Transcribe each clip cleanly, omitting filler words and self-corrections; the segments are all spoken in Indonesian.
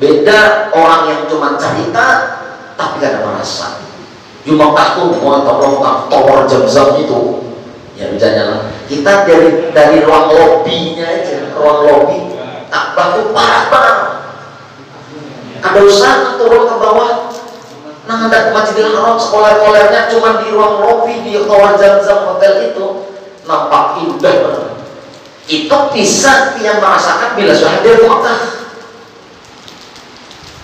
Beda orang yang cuma cerita tapi gak ada merasa. Di Mekah tuh mau tower Zam-Zam itu, ya bedanya lah. Kita dari ruang lobbynya aja, ruang lobby tak baku parah banget. Ada usaha turun ke bawah, nah ada ke Masjidil Haram, sekolah-sekolahnya cuma di ruang lobby di tower Zam-Zam hotel itu, nampak indah banget. Itu bisa dia merasakan bila sudah hadir ke Mekah.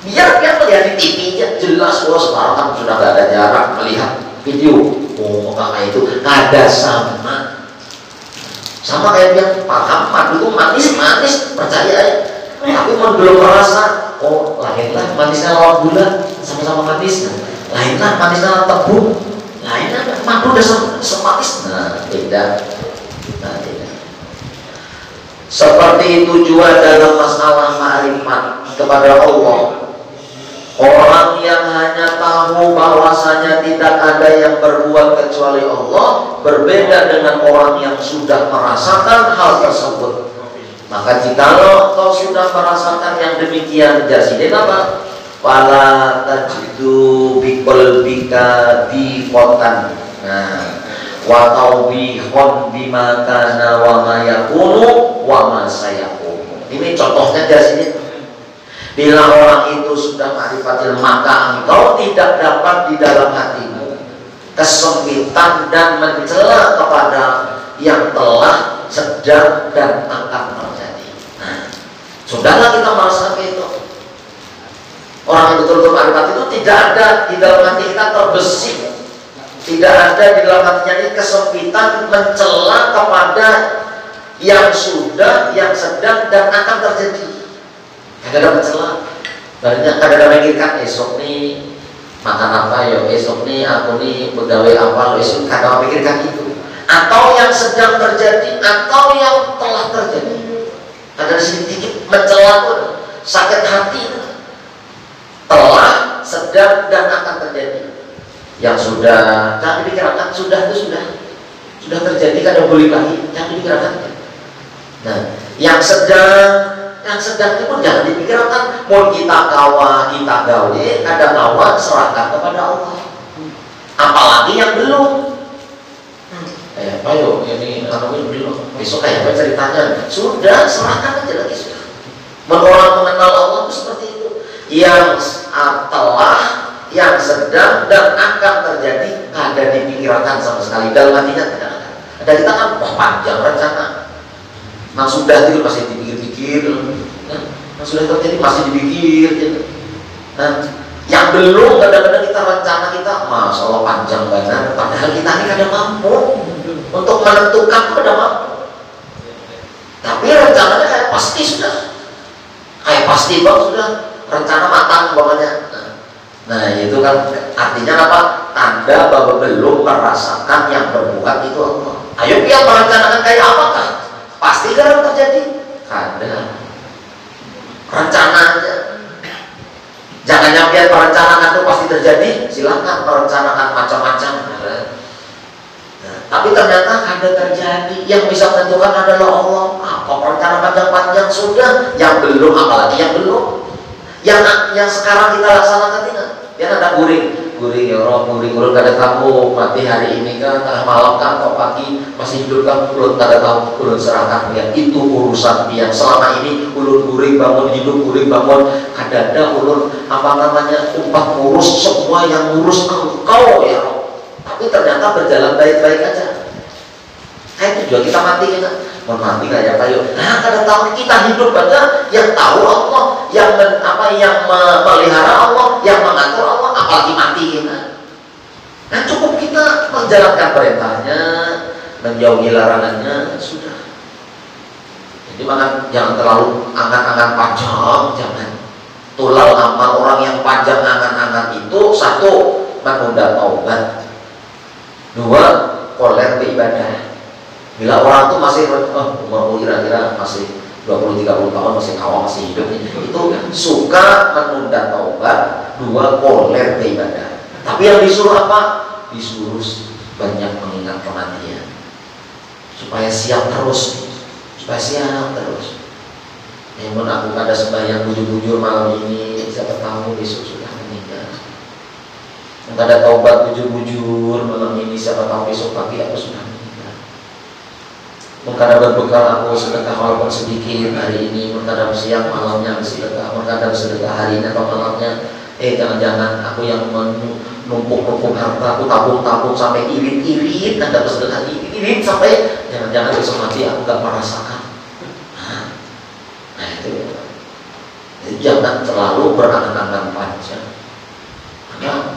Biar dia melihat di TV-nya jelas, oh sekarang kan sudah gak ada jarak melihat video. Oh Mekah itu ada sama kayak dia paham madu itu manis percaya ya. Tapi belum merasa, oh lainlah manisnya lawan gula sama-sama manis, lainlah manisnya lawan tebu, lainnya madu udah semanis. Nah beda. Seperti itu juga dalam masalah ma'rifat kepada Allah. Orang yang hanya tahu bahwasanya tidak ada yang berbuat kecuali Allah, berbeda dengan orang yang sudah merasakan hal tersebut. Maka jikalau kau sudah merasakan yang demikian, jasidin apa? Wala tajidu biqalbika diqatan. Nah, wa tawbihun bima kana wa ma yakunu wa ma sayakunu. Ini contohnya jasidin. Bila orang itu sudah ma'rifatil, maka engkau tidak dapat di dalam hatimu kesempitan dan mencela kepada yang telah, sedang, dan akan terjadi. Nah, sudahlah kita merasa itu. Orang yang betul-betul ma'rifat itu tidak ada di dalam hati kita terbesit, tidak ada di dalam hatinya ini kesempitan mencela kepada yang sudah, yang sedang, dan akan terjadi. Kadang-kadang mencela, kadang-kadang memikirkan esok nih makan apa ya, esok nih aku nih pegawai apa lo esok, kadang memikirkan itu, atau yang sedang terjadi atau yang telah terjadi. Ada sedikit mencela pun sakit hati, telah, sedang, dan akan terjadi. Yang sudah jangan dipikirkan, sudah itu sudah terjadi, kadang boleh lagi, jangan dipikirkan. Nah, yang sedang itu pun jangan dipikirkan. Mau kita kawa, kita gawe, ada kawan serahkan kepada Allah. Apalagi yang belum. Kayak apa yo? Ini belum. Besok kayak apa ceritanya? Sudah serahkan aja lagi sudah. Orang mengenal Allah itu seperti itu. Yang telah, yang sedang, dan akan terjadi ada dipikirkan sama sekali. Dalam hatinya tidak ada. Ada kita kan panjang rencana. Nah sudah itu masih dipikir-pikir, nah sudah terjadi masih dipikir gitu. Nah yang belum kadang-kadang kita rencana kita, masya Allah panjang banget, padahal kita ini kadang mampu untuk menentukan, kadang mampu. Tapi rencananya kayak pasti sudah, kayak pasti bang sudah rencana matang pokoknya. Nah itu kan artinya apa? Tanda bahwa belum merasakan yang berbuat itu Allah. Ayo dia merencanakan kayak apakah? Pasti kan terjadi. Ada rencana aja. Jangan nyampe perencanaan itu pasti terjadi. Silakan perencanaan macam-macam. Nah, tapi ternyata ada terjadi. Yang bisa menentukan adalah Allah. Apa perencanaan panjang-panjang sudah, yang belum, apalagi yang belum. Yang sekarang kita laksanakan tidak. Biar ada guring ya Allah, guring kada tahu mati hari ini kan, tengah malam kan, atau pagi masih hidup kan, ulun kada tahu, ulun serahkan ya. Itu urusan dia. Selama ini ulun guring bangun hidup, guring bangun, kada ulun apa namanya umpat ngurus, semua yang ngurus engkau ya Allah. Tapi ternyata berjalan baik-baik aja. Itu juga kita mati kita. Mau mati kayak apa yuk? Nah kada tahu kita hidup aja, yang tahu Allah, yang melihara Allah, yang mengatur Allah, apalagi mati kita. Nah cukup kita menjalankan perintahnya, menjauhi larangannya, sudah. Jadi jangan terlalu angan-angan panjang, jangan. Tulal amal orang yang panjang angan-angan itu, satu, menunda taubat, dua, koler beribadah. Bila orang itu masih umur kira-kira masih 20-30 tahun masih kawal, masih hidup, itu suka menunda taubat, dua, koler beribadah. Tapi yang disuruh apa? Disuruh banyak mengingat kematian supaya siap terus, supaya siap terus. Namun aku kada sembahyang bujur-bujur malam ini, siapa tahu besok sudah meninggal. Kada taubat bujur-bujur malam ini, siapa tahu besok pagi aku sudah meninggal. Mengkadang berbekal aku sedekah walaupun sedikit hari ini, mengkadang siang malamnya sedekah, mengkadang sedekah harinya atau malamnya. Jangan-jangan aku yang numpuk-numpuk harta, aku tabung-tabung sampai irit-irit, ada bersedekah irit sampai jangan-jangan besok mati aku gak merasakan. Nah itu. Jadi jangan terlalu berangan-angan panjang. Karena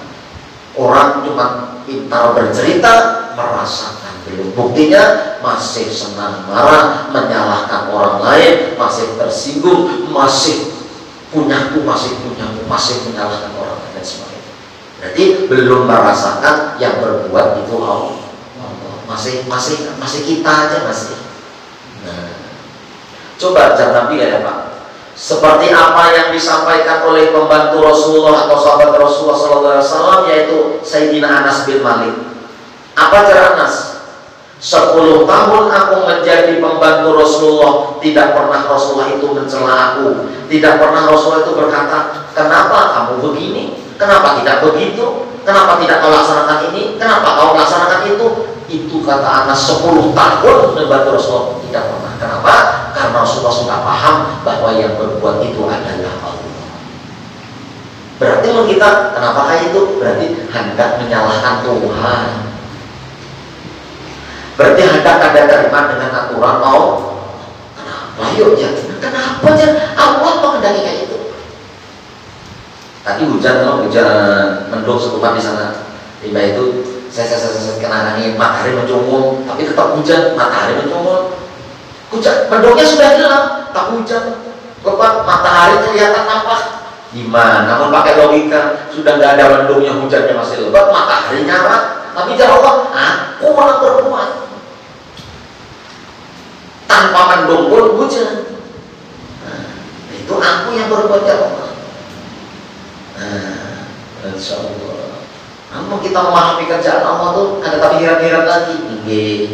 orang cuma pintar bercerita, merasakan belum. Buktinya masih senang marah, menyalahkan orang lain, masih tersinggung, masih punyaku, masih menyalahkan orang lain dan sebagainya. Berarti belum merasakan yang berbuat itu Allah. Masih kita aja masih. Nah, coba jangan Nabi ya Pak. Seperti apa yang disampaikan oleh pembantu Rasulullah atau sahabat Rasulullah SAW, yaitu Sayyidina Anas bin Malik. Apa cara Anas? 10 tahun aku menjadi pembantu Rasulullah, tidak pernah Rasulullah itu mencela aku, tidak pernah Rasulullah itu berkata, kenapa kamu begini, kenapa tidak begitu, kenapa tidak kau laksanakan ini, kenapa kau laksanakan itu. Itu kata Anas 10 tahun membantu Rasulullah tidak pernah. Kenapa? Karena Rasulullah sudah paham bahwa yang berbuat itu adalah Allah. Berarti kita kenapa kayak itu? Berarti hendak menyalahkan Tuhan. Berarti hendak ada terima dengan aturan Allah. Kenapa? Yuk ya. Kenapa ya? Allah mengendaki kayak itu. Tadi hujan mendung setupat di sana. Tiba itu saya kena angin, matahari mencumul, tapi tetap hujan, matahari mencumul. Hujan, mendungnya sudah hilang, tak hujan. Lepas matahari kelihatan nampak. Gimana? Namun pakai logika, sudah nggak ada mendungnya, hujannya masih lebat, matahari nyala. Tapi cara Allah, aku malah berbuat. Tanpa mendung pun hujan. Nah, itu aku yang berbuat ya Allah. Nah, insya Allah. Namun kita memahami kerjaan Allah tuh ada tapi heran-heran lagi. Ini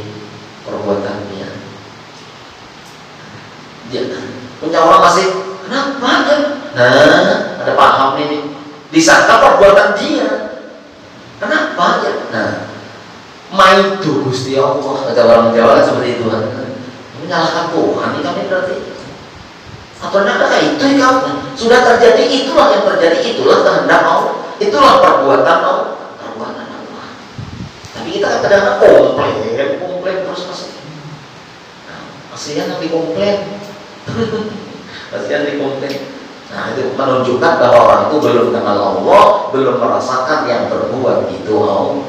perbuatannya. Dia punya orang masih kenapa kan? Nah, ada paham ini. Disangka perbuatan dia. Kenapa ya? Nah, maitu Gusti Allah. Kata orang Jawa seperti itu kan. Menyalahkan Tuhan ini kami berarti. Atau ada kayak itu ya, sudah terjadi, itulah yang terjadi, itulah kehendak Allah, itulah perbuatan Allah. Tapi kita kan kadang-kadang komplain terus masih. Nah, kasihan yang dikomplain. Kasihan dikomplain. Nah, itu menunjukkan bahwa orang itu belum kenal Allah, belum merasakan yang berbuat itu Allah.